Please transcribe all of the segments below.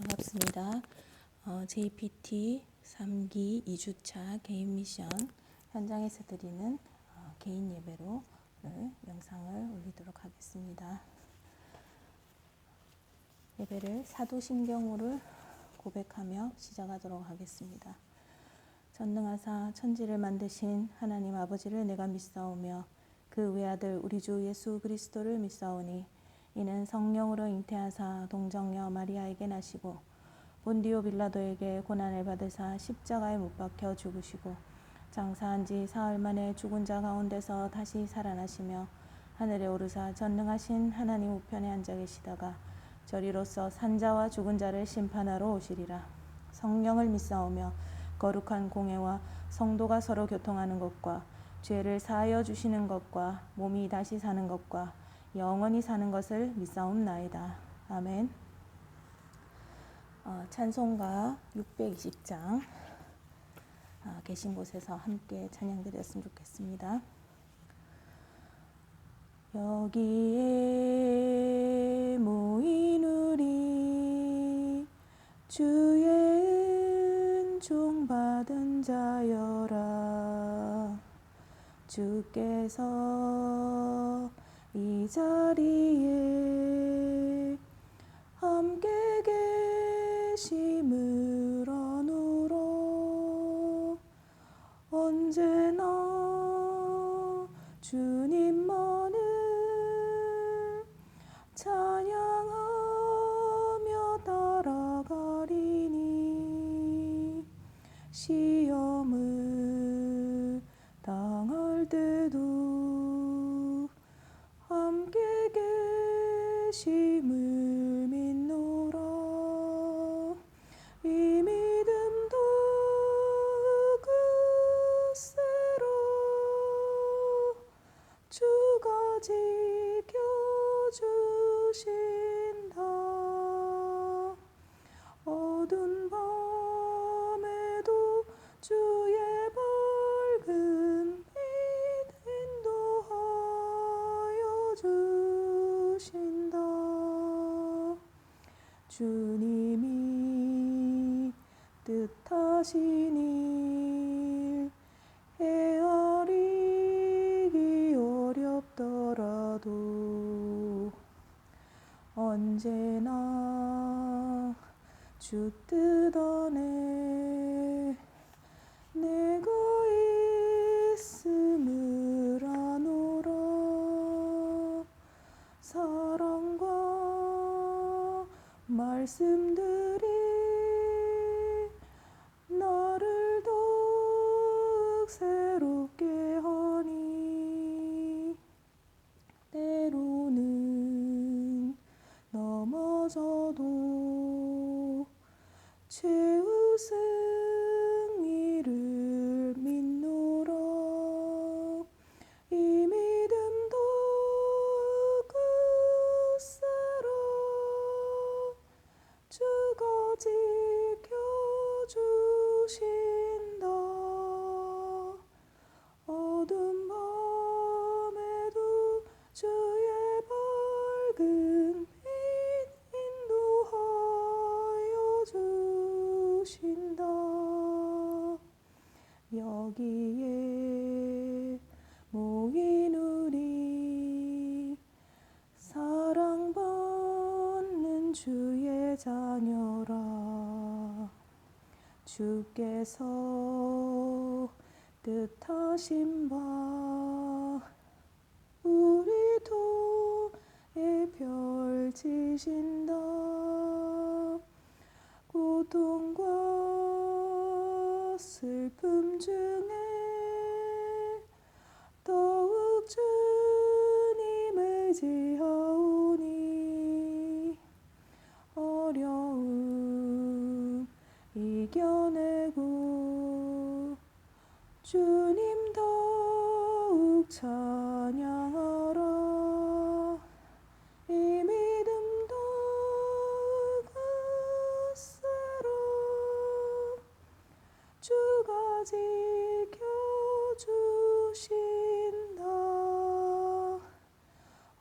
반갑습니다. JPT 3기 2주차 개인 미션 현장에서 드리는 개인 예배로 영상을 올리도록 하겠습니다. 예배를 사도신경으로 고백하며 시작하도록 하겠습니다. 전능하사 천지를 만드신 하나님 아버지를 내가 믿사오며 그 외아들 우리 주 예수 그리스도를 믿사오니 이는 성령으로 잉태하사 동정녀 마리아에게 나시고 본디오 빌라도에게 고난을 받으사 십자가에 못 박혀 죽으시고 장사한 지 사흘 만에 죽은 자 가운데서 다시 살아나시며 하늘에 오르사 전능하신 하나님 우편에 앉아 계시다가 저리로서 산자와 죽은 자를 심판하러 오시리라. 성령을 믿사오며 거룩한 공회와 성도가 서로 교통하는 것과 죄를 사하여 주시는 것과 몸이 다시 사는 것과 영원히 사는 것을 믿사옵나이다. 아멘. 찬송가 620장 계신 곳에서 함께 찬양드렸으면 좋겠습니다. 여기에 모인 우리 주의 은총 받은 자여라. 주께서 이 자리에 함께 계심을 아노라. 언제나 주님만을 찬양하며 따라가리니 시험을 당할 때도 함께 계심을 믿노라. 이 믿음도 굳세라. 주가 지켜주신다. 어두운 밤에도 주의 밝은 빛 인도하여 주신다. 주님이 뜻하신 일 헤아리기 어렵더라도 언제나 주 뜻 안에 내가 있음을 아노라. 사랑과 말씀들이 나를 더욱 새롭게 하니 때로는 넘어져도 최후 승리를 믿노라. 이 믿음도 굳세라. 주가 지켜주신다. 어두운 밤에도 주의 밝은 빛 인도하여 주신다. 여기에 모인 우리 사랑받는 주의 자녀라. 주께서 뜻하신 바 우리 도에 펼치신다. 고통과 슬픔 중에 더욱 주님을 의지하오니 어려움 이겨내고 주님 더욱 찬양하라. 이 믿음도 굳세라. 주가 지켜주신다.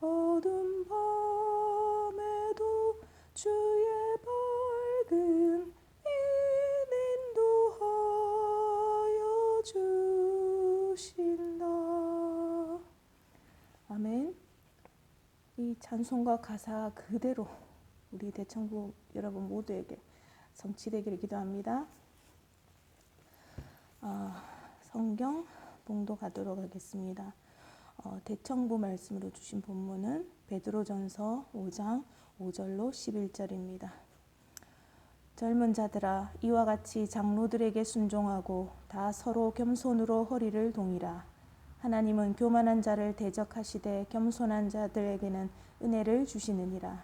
어두운 밤에도 주의 밝은 주신다. 아멘. 이 찬송가 가사 그대로 우리 대청부 여러분 모두에게 성취되기를 기도합니다. 성경 봉독하도록 하겠습니다. 대청부 말씀으로 주신 본문은 베드로전서 5장 5절로 11절입니다. 젊은 자들아, 이와 같이 장로들에게 순종하고 다 서로 겸손으로 허리를 동이라. 하나님은 교만한 자를 대적하시되 겸손한 자들에게는 은혜를 주시느니라.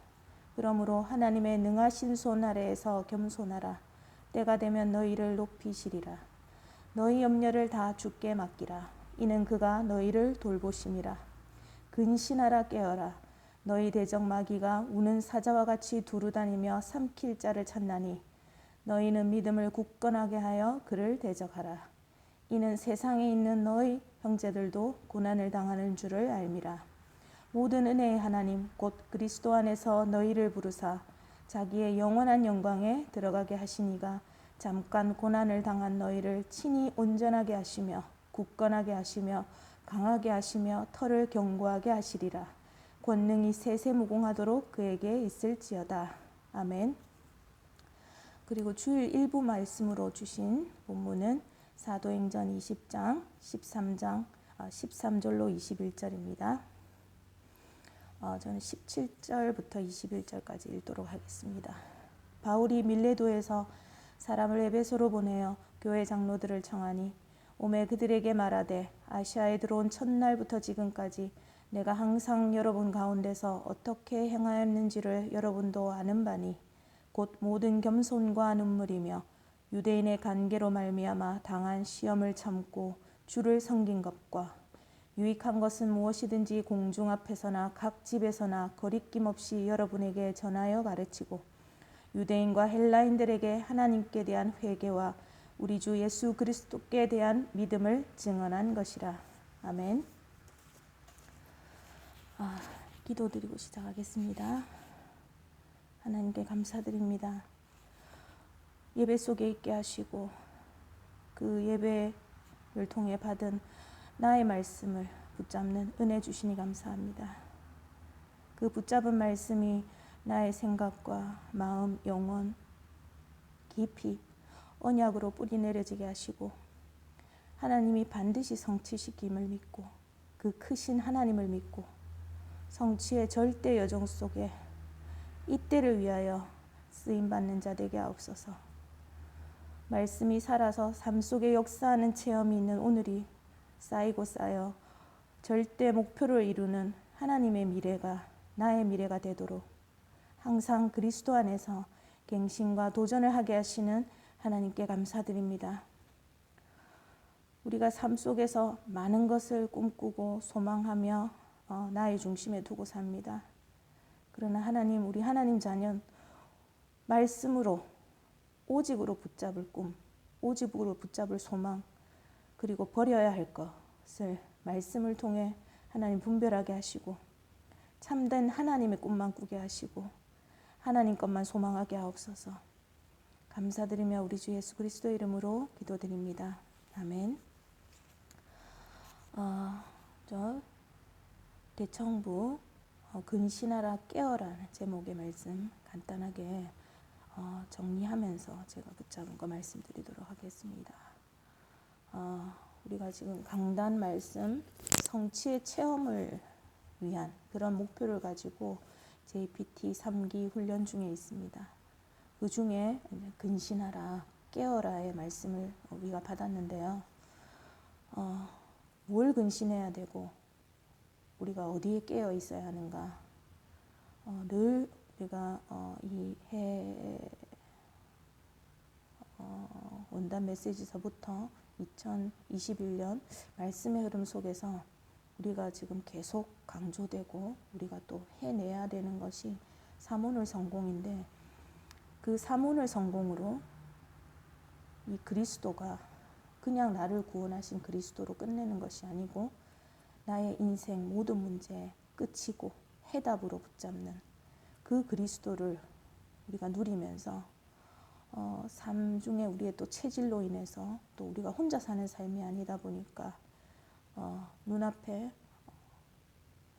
그러므로 하나님의 능하신 손 아래에서 겸손하라. 때가 되면 너희를 높이시리라. 너희 염려를 다 주께 맡기라. 이는 그가 너희를 돌보심이라. 근신하라, 깨어라. 너희 대적 마귀가 우는 사자와 같이 두루다니며 삼킬 자를 찾나니 너희는 믿음을 굳건하게 하여 그를 대적하라. 이는 세상에 있는 너희 형제들도 고난을 당하는 줄을 알미라. 모든 은혜의 하나님 곧 그리스도 안에서 너희를 부르사 자기의 영원한 영광에 들어가게 하시니가 잠깐 고난을 당한 너희를 친히 온전하게 하시며 굳건하게 하시며 강하게 하시며 털을 견고하게 하시리라. 권능이 세세무궁하도록 그에게 있을지어다. 아멘. 그리고 주일 일부 말씀으로 주신 본문은 사도행전 20장 13절로 21절입니다. 저는 17절부터 21절까지 읽도록 하겠습니다. 바울이 밀레도에서 사람을 에베소로 보내어 교회 장로들을 청하니 오매 그들에게 말하되 아시아에 들어온 첫날부터 지금까지 내가 항상 여러분 가운데서 어떻게 행하였는지를 여러분도 아는 바니 곧 모든 겸손과 눈물이며 유대인의 관계로 말미암아 당한 시험을 참고 주를 섬긴 것과 유익한 것은 무엇이든지 공중 앞에서나 각 집에서나 거리낌 없이 여러분에게 전하여 가르치고 유대인과 헬라인들에게 하나님께 대한 회개와 우리 주 예수 그리스도께 대한 믿음을 증언한 것이라. 아멘. 기도드리고 시작하겠습니다. 하나님께 감사드립니다. 예배 속에 있게 하시고 그 예배를 통해 받은 나의 말씀을 붙잡는 은혜 주시니 감사합니다. 그 붙잡은 말씀이 나의 생각과 마음, 영혼 깊이 언약으로 뿌리 내려지게 하시고 하나님이 반드시 성취시킴을 믿고 그 크신 하나님을 믿고 성취의 절대 여정 속에 이때를 위하여 쓰임받는 자 되게 하옵소서. 말씀이 살아서 삶 속에 역사하는 체험이 있는 오늘이 쌓이고 쌓여 절대 목표를 이루는 하나님의 미래가 나의 미래가 되도록 항상 그리스도 안에서 갱신과 도전을 하게 하시는 하나님께 감사드립니다. 우리가 삶 속에서 많은 것을 꿈꾸고 소망하며 나의 중심에 두고 삽니다. 그러나 하나님, 우리 하나님 자녀는 말씀으로 오직으로 붙잡을 꿈, 오직으로 붙잡을 소망, 그리고 버려야 할 것을 말씀을 통해 하나님 분별하게 하시고 참된 하나님의 꿈만 꾸게 하시고 하나님 것만 소망하게 하옵소서. 감사드리며 우리 주 예수 그리스도의 이름으로 기도드립니다. 아멘. 저 대청부 근신하라 깨어라는 제목의 말씀 간단하게 정리하면서 제가 붙잡은 거 말씀드리도록 하겠습니다. 우리가 지금 강단 말씀 성취의 체험을 위한 그런 목표를 가지고 JPT 3기 훈련 중에 있습니다. 그 중에 근신하라 깨어라의 말씀을 우리가 받았는데요. 뭘 근신해야 되고 우리가 어디에 깨어 있어야 하는가. 늘 우리가 이 해 원단 메시지서부터 2021년 말씀의 흐름 속에서 우리가 지금 계속 강조되고 우리가 또 해내야 되는 것이 사모늘 성공인데 그 사모늘 성공으로 이 그리스도가 그냥 나를 구원하신 그리스도로 끝내는 것이 아니고 나의 인생 모든 문제의 끝이고 해답으로 붙잡는 그 그리스도를 우리가 누리면서 삶 중에 우리의 또 체질로 인해서 또 우리가 혼자 사는 삶이 아니다 보니까 눈앞에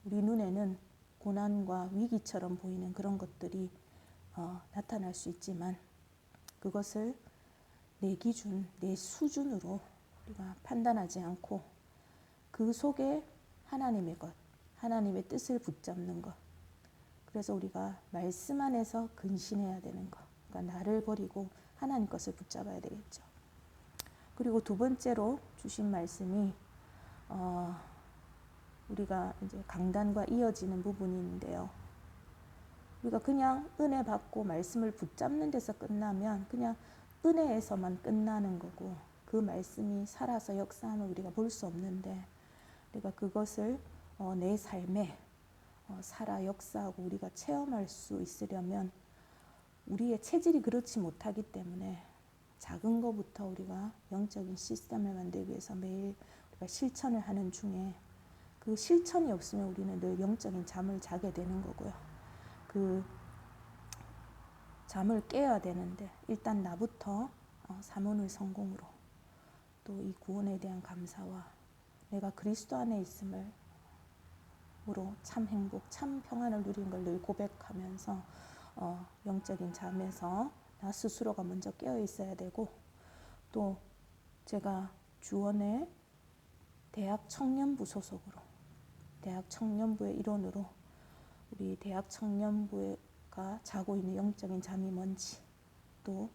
우리 눈에는 고난과 위기처럼 보이는 그런 것들이 나타날 수 있지만 그것을 내 기준, 내 수준으로 우리가 판단하지 않고 그 속에 하나님의 것, 하나님의 뜻을 붙잡는 것. 그래서 우리가 말씀 안에서 근신해야 되는 것. 그러니까 나를 버리고 하나님 것을 붙잡아야 되겠죠. 그리고 두 번째로 주신 말씀이 우리가 이제 강단과 이어지는 부분인데요. 우리가 그냥 은혜 받고 말씀을 붙잡는 데서 끝나면 그냥 은혜에서만 끝나는 거고 그 말씀이 살아서 역사하는 우리가 볼 수 없는데 우리가 그것을 내 삶에 살아 역사하고 우리가 체험할 수 있으려면 우리의 체질이 그렇지 못하기 때문에 작은 것부터 우리가 영적인 시스템을 만들기 위해서 매일 우리가 실천을 하는 중에 그 실천이 없으면 우리는 늘 영적인 잠을 자게 되는 거고요. 그 잠을 깨야 되는데 일단 나부터 사모늘 성공으로 또 이 구원에 대한 감사와 내가 그리스도 안에 있음으로 참 행복, 참 평안을 누리는 걸 늘 고백하면서 영적인 잠에서 나 스스로가 먼저 깨어 있어야 되고 또 제가 주원의 대학 청년부 소속으로 대학 청년부의 일원으로 우리 대학 청년부가 자고 있는 영적인 잠이 뭔지 또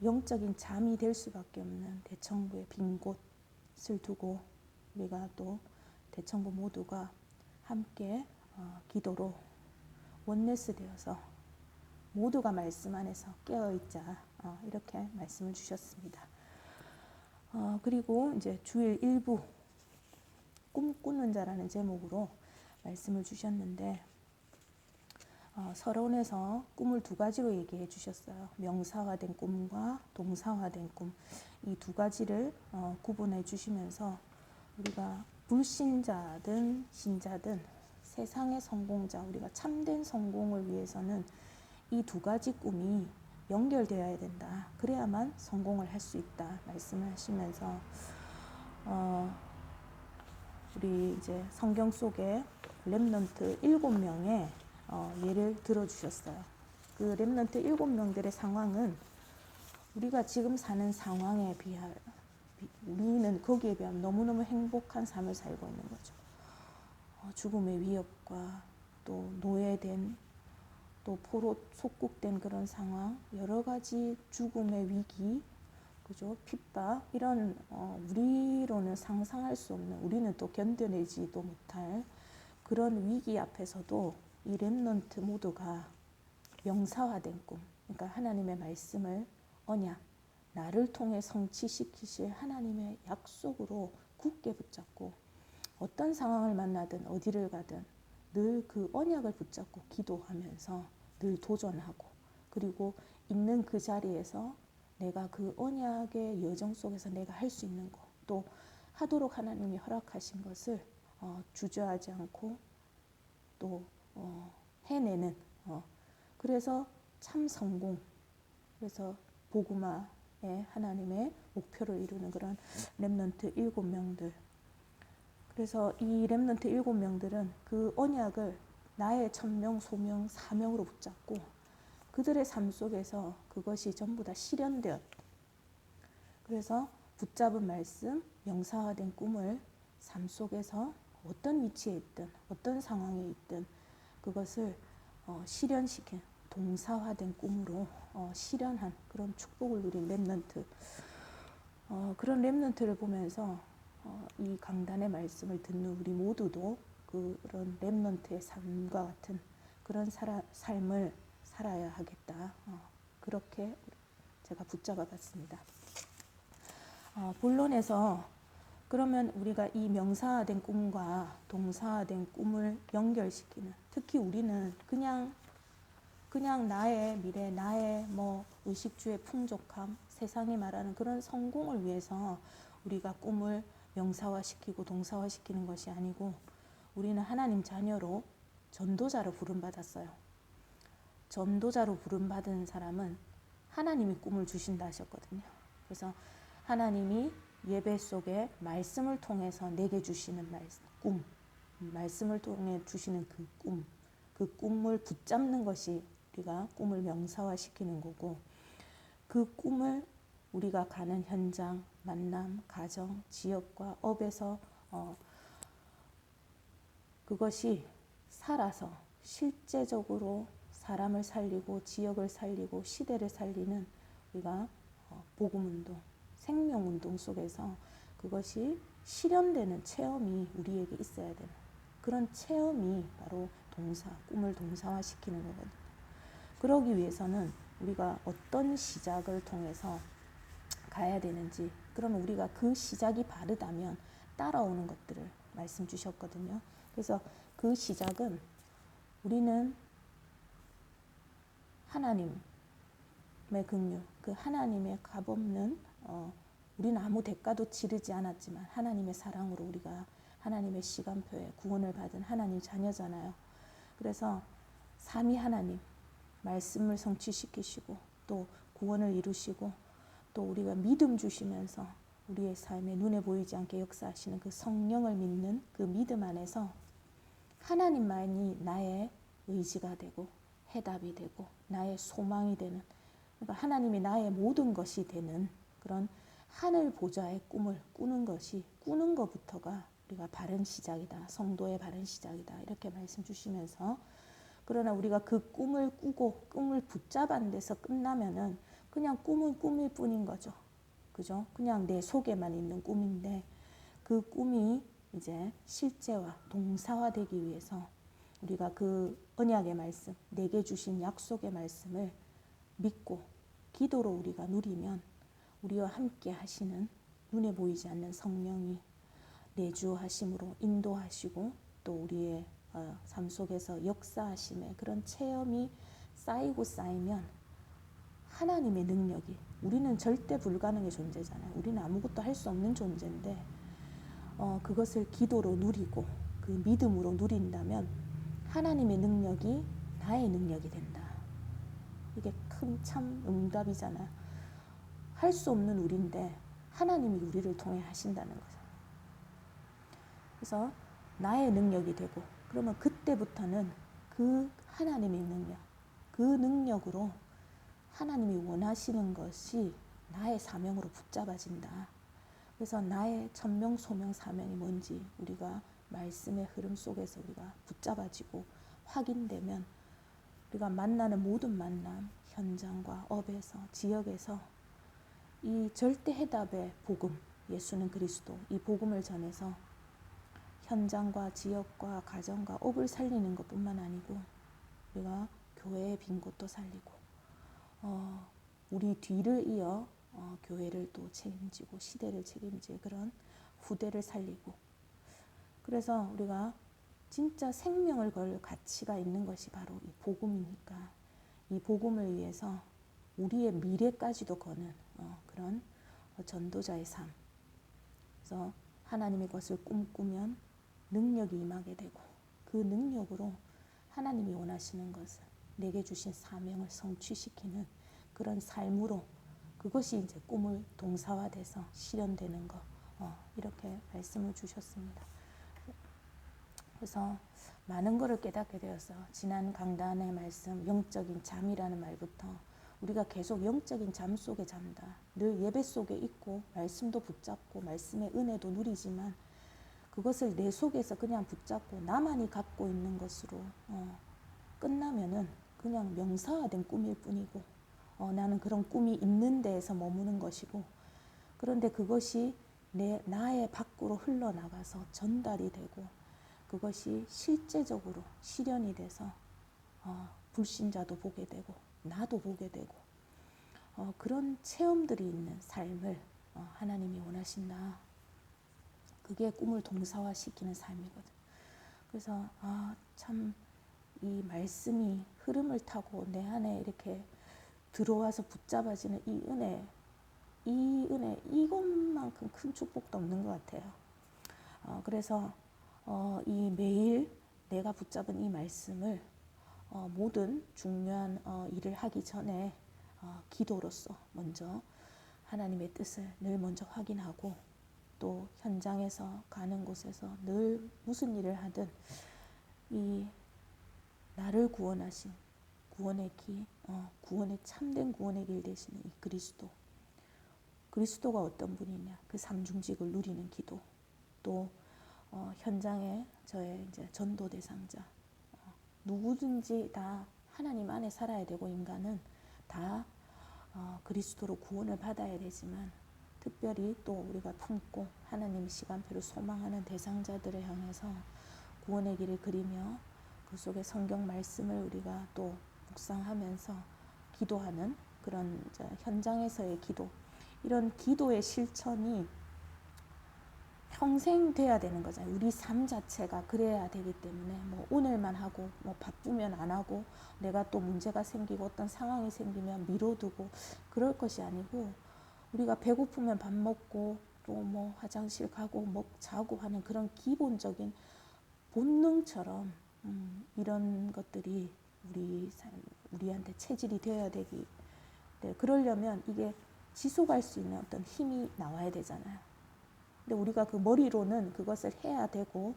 영적인 잠이 될 수밖에 없는 대청부의 빈 곳을 두고 우리가 또 대청부 모두가 함께 기도로 원네스 되어서 모두가 말씀 안에서 깨어있자 이렇게 말씀을 주셨습니다. 그리고 이제 주일 일부 꿈꾸는 자라는 제목으로 말씀을 주셨는데 서론에서 꿈을 두 가지로 얘기해 주셨어요. 명사화된 꿈과 동사화된 꿈. 이 두 가지를 구분해 주시면서 우리가 불신자든 신자든 세상의 성공자, 우리가 참된 성공을 위해서는 이 두 가지 꿈이 연결되어야 된다. 그래야만 성공을 할 수 있다. 말씀을 하시면서 우리 이제 성경 속에 렘넌트 7명의 예를 들어주셨어요. 그 렘넌트 7명들의 상황은 우리가 지금 사는 상황에 비하여 우리는 거기에 비하면 너무너무 행복한 삶을 살고 있는 거죠. 죽음의 위협과 또 노예된 또 포로 속국된 그런 상황, 여러 가지 죽음의 위기, 그죠? 핍박 이런 우리로는 상상할 수 없는, 우리는 또 견뎌내지도 못할 그런 위기 앞에서도 이 렘넌트 모두가 명사화된 꿈, 그러니까 하나님의 말씀을 언약, 나를 통해 성취시키실 하나님의 약속으로 굳게 붙잡고 어떤 상황을 만나든 어디를 가든 늘 그 언약을 붙잡고 기도하면서 늘 도전하고 그리고 있는 그 자리에서 내가 그 언약의 여정 속에서 내가 할 수 있는 것, 또 하도록 하나님이 허락하신 것을 주저하지 않고 또 해내는 그래서 참 성공, 그래서 복음화의 하나님의 목표를 이루는 그런 렘넌트 7명들. 그래서 이 렘넌트 7명들은 그 언약을 나의 천명, 소명, 사명으로 붙잡고 그들의 삶 속에서 그것이 전부 다 실현되었다. 그래서 붙잡은 말씀, 명사화된 꿈을 삶 속에서 어떤 위치에 있든 어떤 상황에 있든 그것을 실현시킨 동사화된 꿈으로 실현한 그런 축복을 누린 렘넌트. 그런 렘넌트를 보면서 이 강단의 말씀을 듣는 우리 모두도 그런 렘넌트의 삶과 같은 그런 삶을 살아야 하겠다. 그렇게 제가 붙잡아 봤습니다. 본론에서 그러면 우리가 이 명사화된 꿈과 동사화된 꿈을 연결시키는, 특히 우리는 그냥 나의 미래, 나의 의식주의 풍족함, 세상이 말하는 그런 성공을 위해서 우리가 꿈을 명사화시키고 동사화시키는 것이 아니고 우리는 하나님 자녀로 전도자로 부름받았어요. 전도자로 부름받은 사람은 하나님이 꿈을 주신다 하셨거든요. 그래서 하나님이 예배 속에 말씀을 통해서 내게 주시는 꿈, 말씀을 통해 주시는 그 꿈을 붙잡는 것이 우리가 꿈을 명사화시키는 거고, 그 꿈을 우리가 가는 현장, 만남, 가정, 지역과 업에서 그것이 살아서 실제적으로 사람을 살리고 지역을 살리고 시대를 살리는 우리가 복음운동, 생명운동 속에서 그것이 실현되는 체험이 우리에게 있어야 되는 그런 체험이 바로 꿈을 동사화시키는 거거든요. 그러기 위해서는 우리가 어떤 시작을 통해서 가야 되는지, 그러면 우리가 그 시작이 바르다면 따라오는 것들을 말씀 주셨거든요. 그래서 그 시작은 우리는 하나님의 긍휼, 그 하나님의 값없는 우리는 아무 대가도 치르지 않았지만 하나님의 사랑으로 우리가 하나님의 시간표에 구원을 받은 하나님 자녀잖아요. 그래서 삼위 하나님 말씀을 성취시키시고 또 구원을 이루시고 또 우리가 믿음 주시면서 우리의 삶에 눈에 보이지 않게 역사하시는 그 성령을 믿는 그 믿음 안에서 하나님만이 나의 의지가 되고 해답이 되고 나의 소망이 되는, 그러니까 하나님이 나의 모든 것이 되는 그런 하늘 보좌의 꿈을 꾸는 것부터가 우리가 바른 시작이다. 성도의 바른 시작이다. 이렇게 말씀 주시면서, 그러나 우리가 그 꿈을 꾸고 꿈을 붙잡은 데서 끝나면은 그냥 꿈은 꿈일 뿐인 거죠. 그죠? 그냥 내 속에만 있는 꿈인데, 그 꿈이 이제 실제화, 동사화되기 위해서 우리가 그 언약의 말씀, 내게 주신 약속의 말씀을 믿고 기도로 우리가 누리면 우리와 함께 하시는 눈에 보이지 않는 성령이 내주하심으로 인도하시고 또 우리의 삶 속에서 역사하심의 그런 체험이 쌓이고 쌓이면 하나님의 능력이, 우리는 절대 불가능의 존재잖아요. 우리는 아무것도 할 수 없는 존재인데 그것을 기도로 누리고 그 믿음으로 누린다면 하나님의 능력이 나의 능력이 된다. 이게 큰 참 응답이잖아요. 할 수 없는 우리인데 하나님이 우리를 통해 하신다는 거죠. 그래서 나의 능력이 되고, 그러면 그때부터는 그 하나님의 능력, 그 능력으로 하나님이 원하시는 것이 나의 사명으로 붙잡아진다. 그래서 나의 천명, 소명, 사명이 뭔지 우리가 말씀의 흐름 속에서 우리가 붙잡아지고 확인되면 우리가 만나는 모든 만남, 현장과 업에서, 지역에서 이 절대 해답의 복음, 예수는 그리스도, 이 복음을 전해서 현장과 지역과 가정과 업을 살리는 것뿐만 아니고 우리가 교회의 빈 곳도 살리고 우리 뒤를 이어 교회를 또 책임지고 시대를 책임질 그런 후대를 살리고, 그래서 우리가 진짜 생명을 걸 가치가 있는 것이 바로 이 복음이니까 이 복음을 위해서 우리의 미래까지도 거는 그런 전도자의 삶. 그래서 하나님의 것을 꿈꾸면 능력이 임하게 되고 그 능력으로 하나님이 원하시는 것을, 내게 주신 사명을 성취시키는 그런 삶으로, 그것이 이제 꿈을 동사화돼서 실현되는 것, 이렇게 말씀을 주셨습니다. 그래서 많은 것을 깨닫게 되어서 지난 강단의 말씀, 영적인 잠이라는 말부터 우리가 계속 영적인 잠 속에 잔다. 늘 예배 속에 있고 말씀도 붙잡고 말씀의 은혜도 누리지만 그것을 내 속에서 그냥 붙잡고 나만이 갖고 있는 것으로 끝나면은 그냥 명사화된 꿈일 뿐이고 나는 그런 꿈이 있는 데에서 머무는 것이고, 그런데 그것이 나의 밖으로 흘러나가서 전달이 되고 그것이 실제적으로 실현이 돼서 불신자도 보게 되고 나도 보게 되고 그런 체험들이 있는 삶을 하나님이 원하신다. 그게 꿈을 동사화시키는 삶이거든. 그래서 참 이 말씀이 흐름을 타고 내 안에 이렇게 들어와서 붙잡아지는 이 은혜 이것만큼 큰 축복도 없는 것 같아요. 그래서 이 매일 내가 붙잡은 이 말씀을 모든 중요한 일을 하기 전에 기도로서 먼저 하나님의 뜻을 늘 먼저 확인하고 또 현장에서 가는 곳에서 늘 무슨 일을 하든 이 나를 구원하신 구원의 길, 구원의 참된 구원의 길 되시는 이 그리스도가 어떤 분이냐, 그 삼중직을 누리는 기도, 또 현장에 저의 이제 전도 대상자, 누구든지 다 하나님 안에 살아야 되고 인간은 다 그리스도로 구원을 받아야 되지만 특별히 또 우리가 품고 하나님의 시간표를 소망하는 대상자들을 향해서 구원의 길을 그리며 그 속에 성경 말씀을 우리가 또 묵상하면서 기도하는 그런 현장에서의 기도, 이런 기도의 실천이 평생 돼야 되는 거잖아요. 우리 삶 자체가 그래야 되기 때문에 뭐 오늘만 하고 뭐 바쁘면 안 하고 내가 또 문제가 생기고 어떤 상황이 생기면 미뤄두고 그럴 것이 아니고 우리가 배고프면 밥 먹고 또 뭐 화장실 가고 자고 하는 그런 기본적인 본능처럼 이런 것들이 우리한테 체질이 되어야 되기. 네, 그러려면 이게 지속할 수 있는 어떤 힘이 나와야 되잖아요. 근데 우리가 그 머리로는 그것을 해야 되고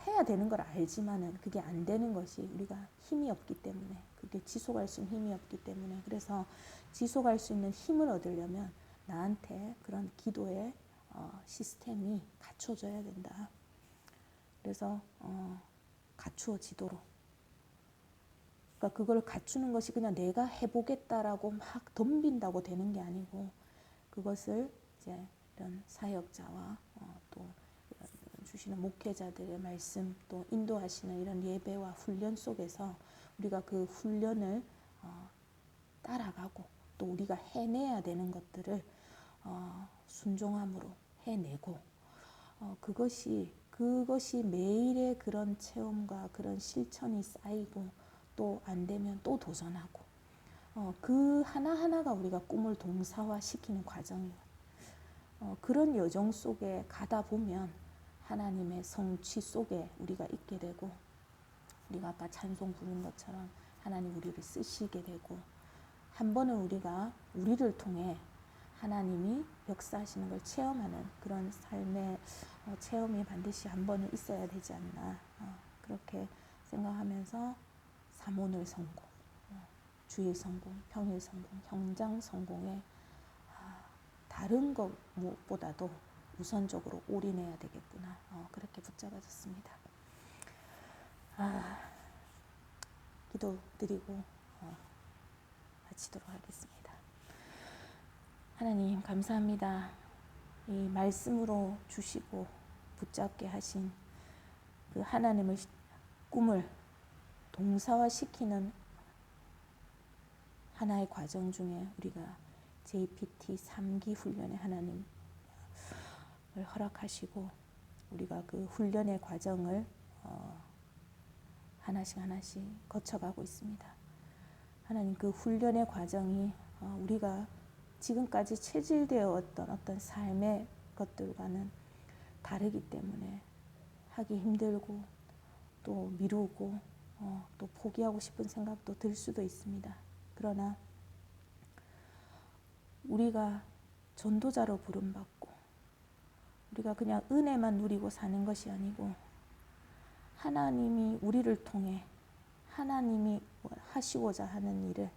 해야 되는 걸 알지만은 그게 안 되는 것이 우리가 힘이 없기 때문에, 그게 지속할 수 있는 힘이 없기 때문에, 그래서 지속할 수 있는 힘을 얻으려면 나한테 그런 기도의 시스템이 갖춰져야 된다. 그래서 갖추어지도록, 그러니까 그걸 갖추는 것이 그냥 내가 해보겠다라고 막 덤빈다고 되는 게 아니고, 그것을 이제 이런 사역자와 또 주시는 목회자들의 말씀, 또 인도하시는 이런 예배와 훈련 속에서 우리가 그 훈련을 따라가고 또 우리가 해내야 되는 것들을 순종함으로 해내고, 그것이 매일의 그런 체험과 그런 실천이 쌓이고, 또 안 되면 또 도전하고, 그 하나하나가 우리가 꿈을 동사화시키는 과정이에요. 그런 여정 속에 가다 보면 하나님의 성취 속에 우리가 있게 되고, 우리가 아까 찬송 부른 것처럼 하나님 우리를 쓰시게 되고, 한 번은 우리가 우리를 통해 하나님이 역사하시는 걸 체험하는 그런 삶의 체험이 반드시 한 번은 있어야 되지 않나, 그렇게 생각하면서 삼오늘 성공, 주일 성공, 평일 성공, 현장 성공에 다른 것 무엇보다도 우선적으로 올인해야 되겠구나, 그렇게 붙잡아졌습니다. 기도드리고 마치도록 하겠습니다. 하나님 감사합니다. 이 말씀으로 주시고 붙잡게 하신 그 하나님의 꿈을 동사화시키는 하나의 과정 중에 우리가 JPT 3기 훈련에 하나님을 허락하시고 우리가 그 훈련의 과정을 하나씩 거쳐가고 있습니다. 하나님, 그 훈련의 과정이 우리가 지금까지 체질되어 왔던 어떤 삶의 것들과는 다르기 때문에 하기 힘들고 또 미루고 또 포기하고 싶은 생각도 들 수도 있습니다. 그러나 우리가 전도자로 부름받고 우리가 그냥 은혜만 누리고 사는 것이 아니고, 하나님이 우리를 통해 하나님이 하시고자 하는 일을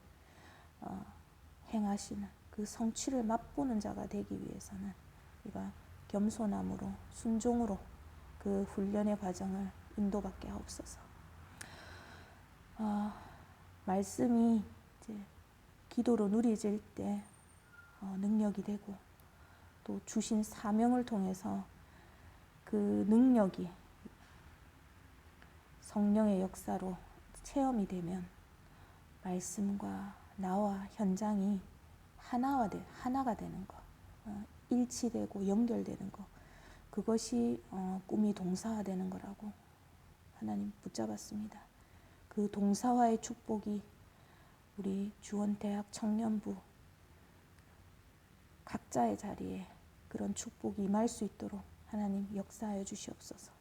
행하시는 그 성취를 맛보는 자가 되기 위해서는 우리가 겸손함으로 순종으로 그 훈련의 과정을 인도받게 하옵소서. 말씀이 이제 기도로 누리질 때 능력이 되고, 또 주신 사명을 통해서 그 능력이 성령의 역사로 체험이 되면 말씀과 나와 현장이 하나가 되는 것, 일치되고 연결되는 것, 그것이 꿈이 동사화되는 거라고 하나님 붙잡았습니다. 그 동사화의 축복이 우리 주원대학 청년부 각자의 자리에 그런 축복이 임할 수 있도록 하나님 역사하여 주시옵소서.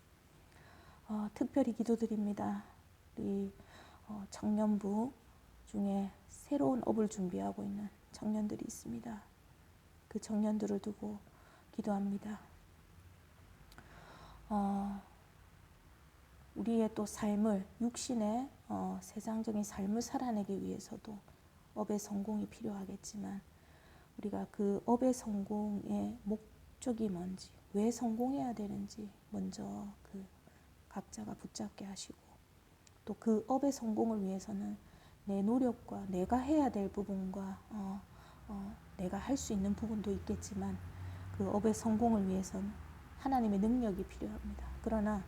특별히 기도드립니다. 우리 청년부 중에 새로운 업을 준비하고 있는 청년들이 있습니다. 그 청년들을 두고 기도합니다. 우리의 또 삶을 육신의 세상적인 삶을 살아내기 위해서도 업의 성공이 필요하겠지만 우리가 그 업의 성공의 목적이 뭔지, 왜 성공해야 되는지 먼저 그 각자가 붙잡게 하시고, 또 그 업의 성공을 위해서는 내 노력과 내가 해야 될 부분과 내가 할 수 있는 부분도 있겠지만 그 업의 성공을 위해서는 하나님의 능력이 필요합니다. 그러나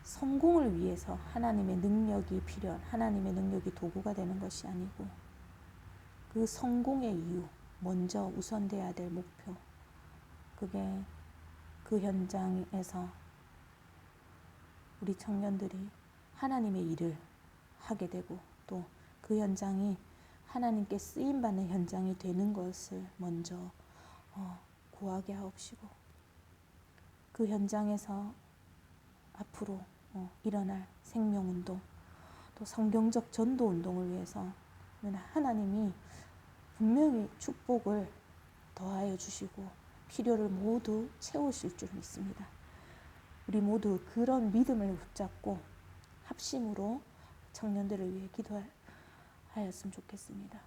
성공을 위해서 하나님의 능력이 필요한, 하나님의 능력이 도구가 되는 것이 아니고 그 성공의 이유, 먼저 우선돼야 될 목표, 그게 그 현장에서 우리 청년들이 하나님의 일을 하게 되고 또 그 현장이 하나님께 쓰임받는 현장이 되는 것을 먼저 구하게 하옵시고, 그 현장에서 앞으로 일어날 생명운동, 또 성경적 전도운동을 위해서 하나님이 분명히 축복을 더하여 주시고 필요를 모두 채우실 줄 믿습니다. 우리 모두 그런 믿음을 붙잡고 합심으로 청년들을 위해 기도하였으면 좋겠습니다.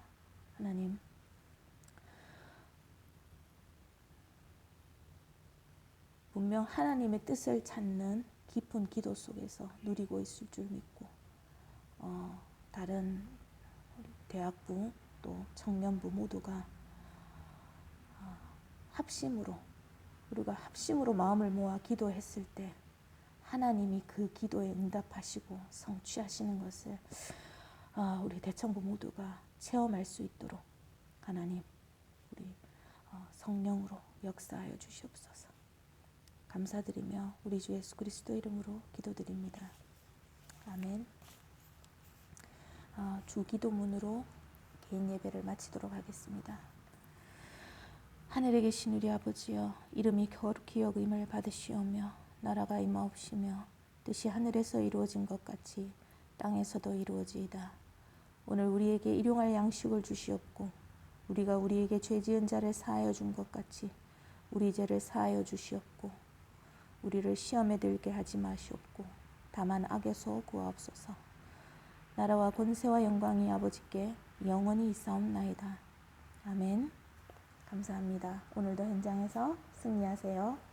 하나님, 분명 하나님의 뜻을 찾는 깊은 기도 속에서 누리고 있을 줄 믿고 다른 대학부 또 청년부 모두가 우리가 합심으로 마음을 모아 기도했을 때 하나님이 그 기도에 응답하시고 성취하시는 것을 우리 대청부 모두가 체험할 수 있도록 하나님, 우리 성령으로 역사하여 주시옵소서. 감사드리며 우리 주 예수 그리스도 이름으로 기도드립니다. 아멘. 주 기도문으로 개인 예배를 마치도록 하겠습니다. 하늘에 계신 우리 아버지여, 이름이 거룩히 여김을 받으시오며 나라가 임하옵시며 뜻이 하늘에서 이루어진 것 같이 땅에서도 이루어지이다. 오늘 우리에게 일용할 양식을 주시옵고 우리가 우리에게 죄 지은 자를 사하여 준 것 같이 우리 죄를 사하여 주시옵고 우리를 시험에 들게 하지 마시옵고 다만 악에서 구하옵소서. 나라와 권세와 영광이 아버지께 영원히 있사옵나이다. 아멘. 감사합니다. 오늘도 현장에서 승리하세요.